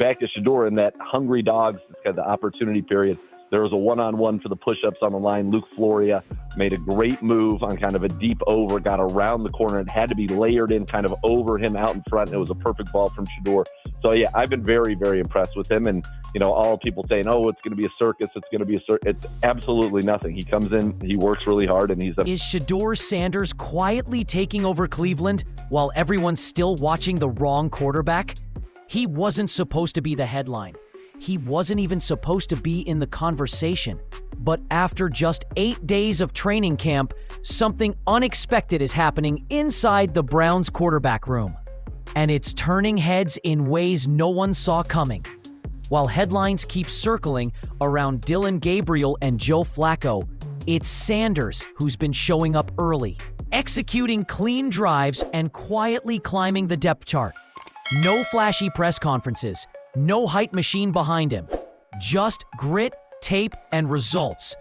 back to Shedeur in that hungry dogs, it's kind of the opportunity period. There was a one-on-one for the push-ups on the line. Luke Floria made a great move on kind of a deep over, got around the corner. It had to be layered in kind of over him out in front. It was a perfect ball from Shedeur. So, yeah, I've been very, very impressed with him. And, all people saying, oh, it's going to be a circus, it's going to be a circus. It's absolutely nothing. He comes in, he works really hard, and Is Shedeur Sanders quietly taking over Cleveland while everyone's still watching the wrong quarterback? He wasn't supposed to be the headline. He wasn't even supposed to be in the conversation. But after just 8 days of training camp, something unexpected is happening inside the Browns quarterback room. And it's turning heads in ways no one saw coming. While headlines keep circling around Dillon Gabriel and Joe Flacco, it's Sanders who's been showing up early, executing clean drives and quietly climbing the depth chart. No flashy press conferences. No hype machine behind him. Just grit, tape, and results.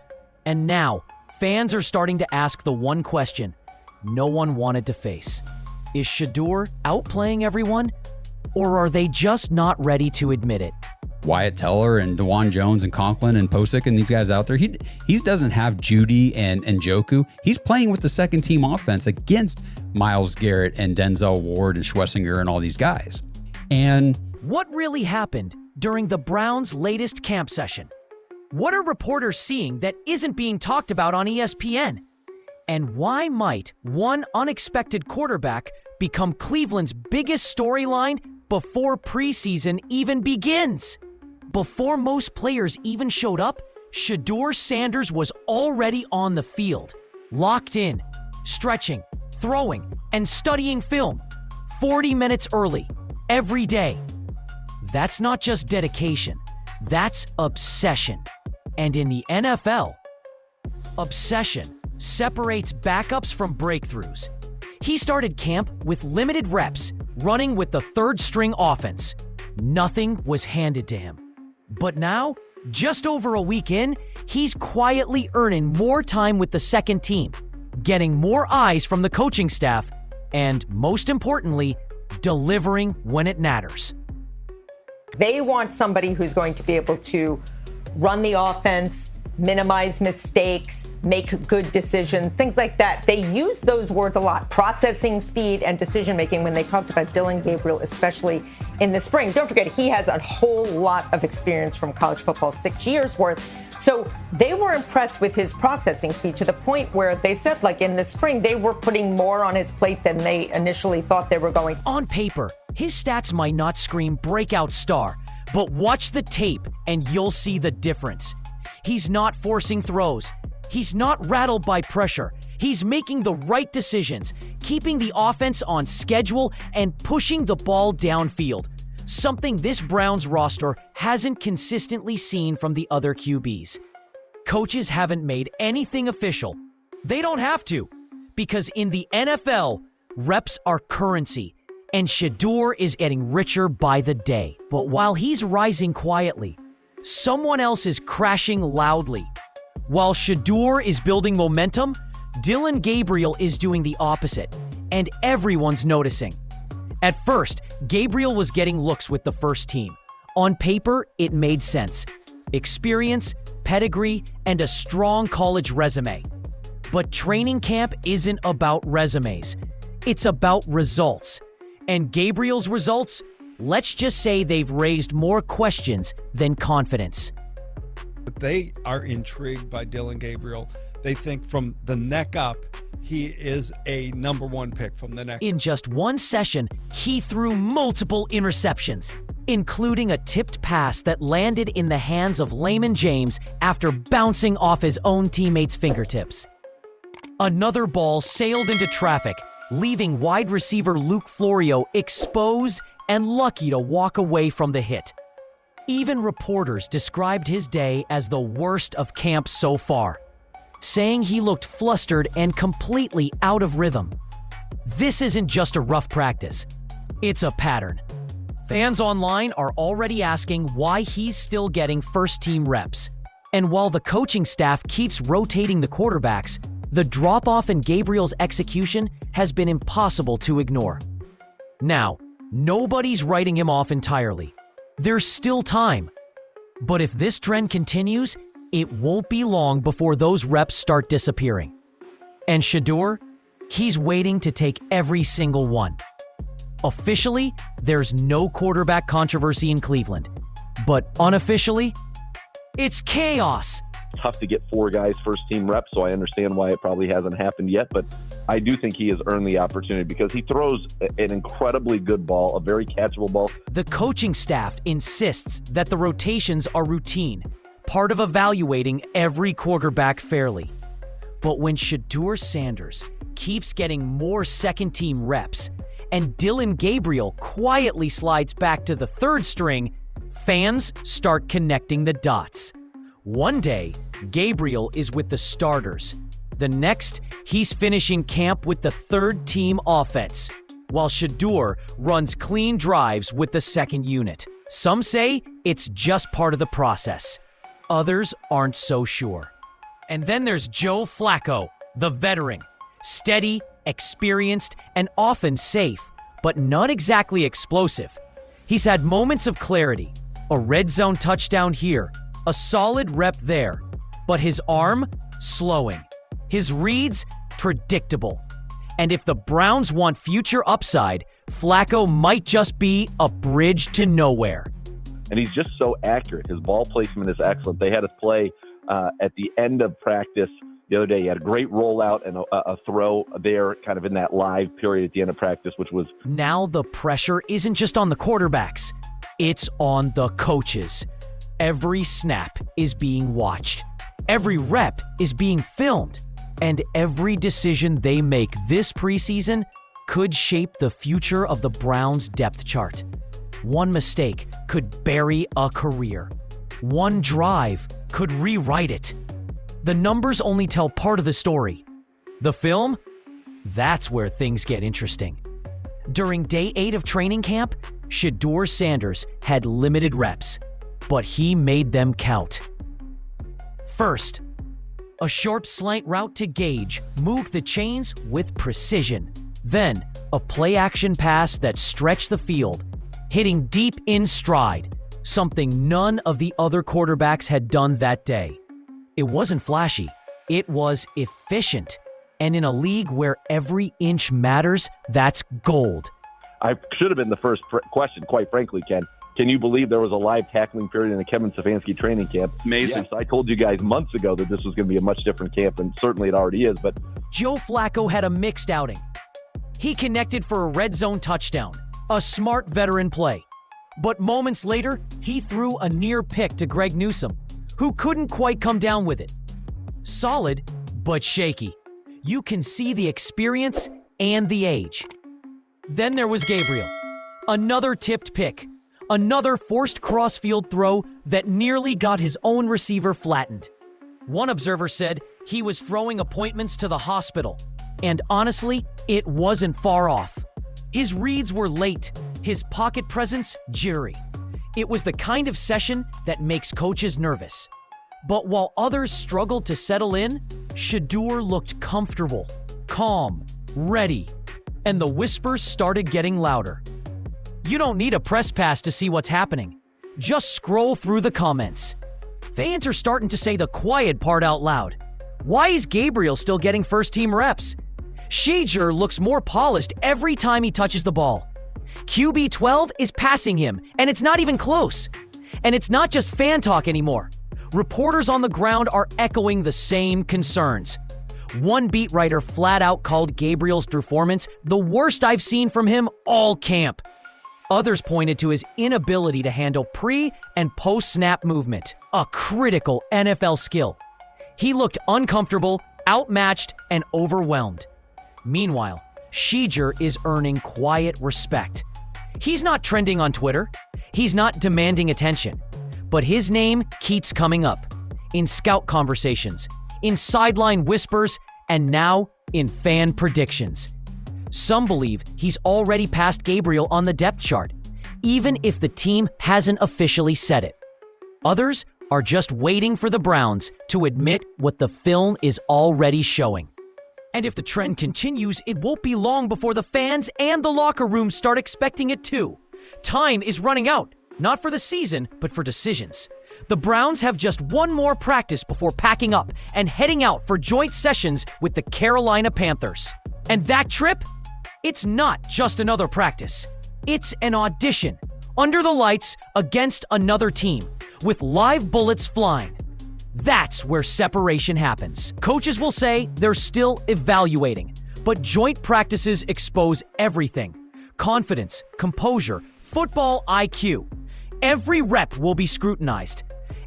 And now, fans are starting to ask the one question no one wanted to face. Is Shedeur outplaying everyone? Or are they just not ready to admit it? Wyatt Teller and DeJuan Jones and Conklin and Posick and these guys out there, he doesn't have Judy and Njoku. He's playing with the second-team offense against Myles Garrett and Denzel Ward and Schlesinger and all these guys. And what really happened during the Browns' latest camp session? What are reporters seeing that isn't being talked about on ESPN? And why might one unexpected quarterback become Cleveland's biggest storyline before preseason even begins? Before most players even showed up, Shedeur Sanders was already on the field, locked in, stretching, throwing, and studying film 40 minutes early, every day. That's not just dedication, that's obsession. And in the NFL, obsession separates backups from breakthroughs. He started camp with limited reps, running with the third-string offense. Nothing was handed to him. But now, just over a week in, he's quietly earning more time with the second team, getting more eyes from the coaching staff, and most importantly, delivering when it matters. They want somebody who's going to be able to run the offense, minimize mistakes, make good decisions, things like that. They use those words a lot, processing speed and decision-making, when they talked about Dillon Gabriel, especially in the spring. Don't forget, he has a whole lot of experience from college football, 6 years worth. So they were impressed with his processing speed to the point where they said, like in the spring, they were putting more on his plate than they initially thought they were going. On paper, his stats might not scream breakout star, but watch the tape and you'll see the difference. He's not forcing throws. He's not rattled by pressure. He's making the right decisions, keeping the offense on schedule and pushing the ball downfield. Something this Browns roster hasn't consistently seen from the other QBs. Coaches haven't made anything official. They don't have to, because in the NFL, reps are currency, and Shedeur is getting richer by the day. But while he's rising quietly, someone else is crashing loudly. While Shedeur is building momentum, Dillon Gabriel is doing the opposite, and everyone's noticing. At first, Gabriel was getting looks with the first team. On paper, it made sense. Experience, pedigree, and a strong college resume. But training camp isn't about resumes. It's about results. And Gabriel's results, let's just say they've raised more questions than confidence. They are intrigued by Dillon Gabriel. They think from the neck up, he is a number one pick from the neck. In just one session, he threw multiple interceptions, including a tipped pass that landed in the hands of Layman James after bouncing off his own teammates' fingertips. Another ball sailed into traffic, leaving wide receiver Luke Florio exposed and lucky to walk away from the hit. Even reporters described his day as the worst of camp so far, saying he looked flustered and completely out of rhythm. This isn't just a rough practice, it's a pattern. Fans online are already asking why he's still getting first-team reps. And while the coaching staff keeps rotating the quarterbacks, the drop-off in Gabriel's execution has been impossible to ignore. Now, nobody's writing him off entirely. There's still time. But if this trend continues, it won't be long before those reps start disappearing. And Shedeur, he's waiting to take every single one. Officially, there's no quarterback controversy in Cleveland. But unofficially, it's chaos. Tough to get 4 guys first-team reps, so I understand why it probably hasn't happened yet. But I do think he has earned the opportunity because he throws an incredibly good ball, a very catchable ball. The coaching staff insists that the rotations are routine, part of evaluating every quarterback fairly. But when Shedeur Sanders keeps getting more second-team reps and Dillon Gabriel quietly slides back to the third string, fans start connecting the dots. One day, Gabriel is with the starters. The next, he's finishing camp with the third-team offense, while Shedeur runs clean drives with the second unit. Some say it's just part of the process. Others aren't so sure. And then there's Joe Flacco, the veteran. Steady, experienced, and often safe, but not exactly explosive. He's had moments of clarity, a red zone touchdown here, a solid rep there, but his arm, slowing. His reads, predictable. And if the Browns want future upside, Flacco might just be a bridge to nowhere. And he's just so accurate. His ball placement is excellent. They had us play at the end of practice the other day. He had a great rollout and a throw there kind of in that live period at the end of practice, which was... Now the pressure isn't just on the quarterbacks. It's on the coaches. Every snap is being watched. Every rep is being filmed. And every decision they make this preseason could shape the future of the Browns' depth chart. One mistake could bury a career. One drive could rewrite it. The numbers only tell part of the story. The film? That's where things get interesting. During day 8 of training camp, Shedeur Sanders had limited reps, but he made them count. First, a sharp slant route to Gage moved the chains with precision. Then, a play-action pass that stretched the field, hitting deep in stride, something none of the other quarterbacks had done that day. It wasn't flashy. It was efficient. And in a league where every inch matters, that's gold. I should have been the first question, quite frankly, Ken. Can you believe there was a live tackling period in the Kevin Stefanski training camp? Amazing. Yes, I told you guys months ago that this was going to be a much different camp, and certainly it already is. But Joe Flacco had a mixed outing. He connected for a red zone touchdown, a smart veteran play. But moments later, he threw a near pick to Greg Newsome, who couldn't quite come down with it. Solid, but shaky. You can see the experience and the age. Then there was Gabriel. Another tipped pick. Another forced crossfield throw that nearly got his own receiver flattened. One observer said he was throwing appointments to the hospital. And honestly, it wasn't far off. His reads were late, his pocket presence jittery. It was the kind of session that makes coaches nervous. But while others struggled to settle in, Shedeur looked comfortable, calm, ready. And the whispers started getting louder. You don't need a press pass to see what's happening. Just scroll through the comments. Fans are starting to say the quiet part out loud. Why is Gabriel still getting first-team reps? Shedeur looks more polished every time he touches the ball. QB 12 is passing him, and it's not even close. And it's not just fan talk anymore. Reporters on the ground are echoing the same concerns. One beat writer flat out called Gabriel's performance the worst I've seen from him all camp. Others pointed to his inability to handle pre- and post-snap movement, a critical NFL skill. He looked uncomfortable, outmatched, and overwhelmed. Meanwhile, Shedeur is earning quiet respect. He's not trending on Twitter. He's not demanding attention. But his name keeps coming up in scout conversations, in sideline whispers, and now in fan predictions. Some believe he's already passed Gabriel on the depth chart, even if the team hasn't officially said it. Others are just waiting for the Browns to admit what the film is already showing. And if the trend continues, it won't be long before the fans and the locker room start expecting it too. Time is running out. not for the season, but for decisions. The Browns have just one more practice before packing up and heading out for joint sessions with the Carolina Panthers. And that trip? It's not just another practice. It's an audition, under the lights, against another team, with live bullets flying. That's where separation happens. Coaches will say they're still evaluating, but joint practices expose everything. Confidence, composure, football IQ. Every rep will be scrutinized.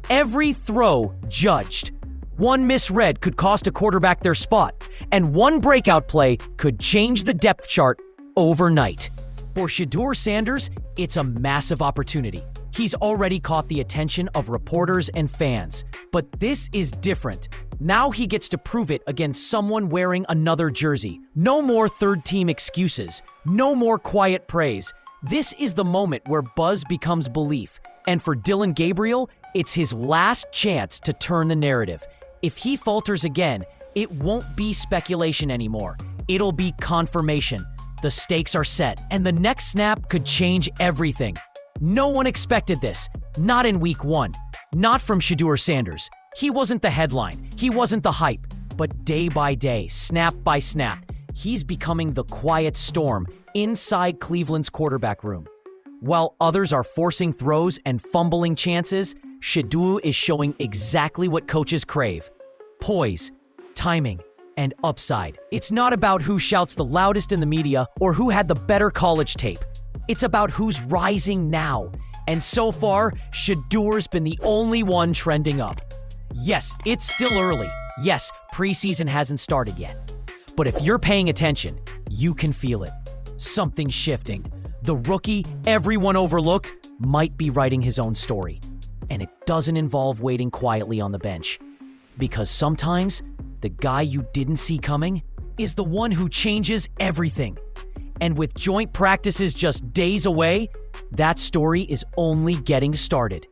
Every throw judged. One misread could cost a quarterback their spot, and one breakout play could change the depth chart overnight. For Shedeur Sanders, it's a massive opportunity. He's already caught the attention of reporters and fans, but this is different. Now he gets to prove it against someone wearing another jersey. No more third-team excuses. No more quiet praise. This is the moment where buzz becomes belief. And for Dillon Gabriel, it's his last chance to turn the narrative. If he falters again, it won't be speculation anymore. It'll be confirmation. The stakes are set, and the next snap could change everything. No one expected this. Not in week 1. Not from Shedeur Sanders. He wasn't the headline. He wasn't the hype. But day by day, snap by snap, he's becoming the quiet storm inside Cleveland's quarterback room. While others are forcing throws and fumbling chances, Shedeur is showing exactly what coaches crave: poise, timing, and upside. It's not about who shouts the loudest in the media or who had the better college tape. It's about who's rising now. And so far, Shedeur's been the only one trending up. Yes, it's still early. Yes, preseason hasn't started yet. But if you're paying attention, you can feel it. Something's shifting. The rookie everyone overlooked might be writing his own story. And it doesn't involve waiting quietly on the bench. Because sometimes, the guy you didn't see coming is the one who changes everything. And with joint practices just days away, that story is only getting started.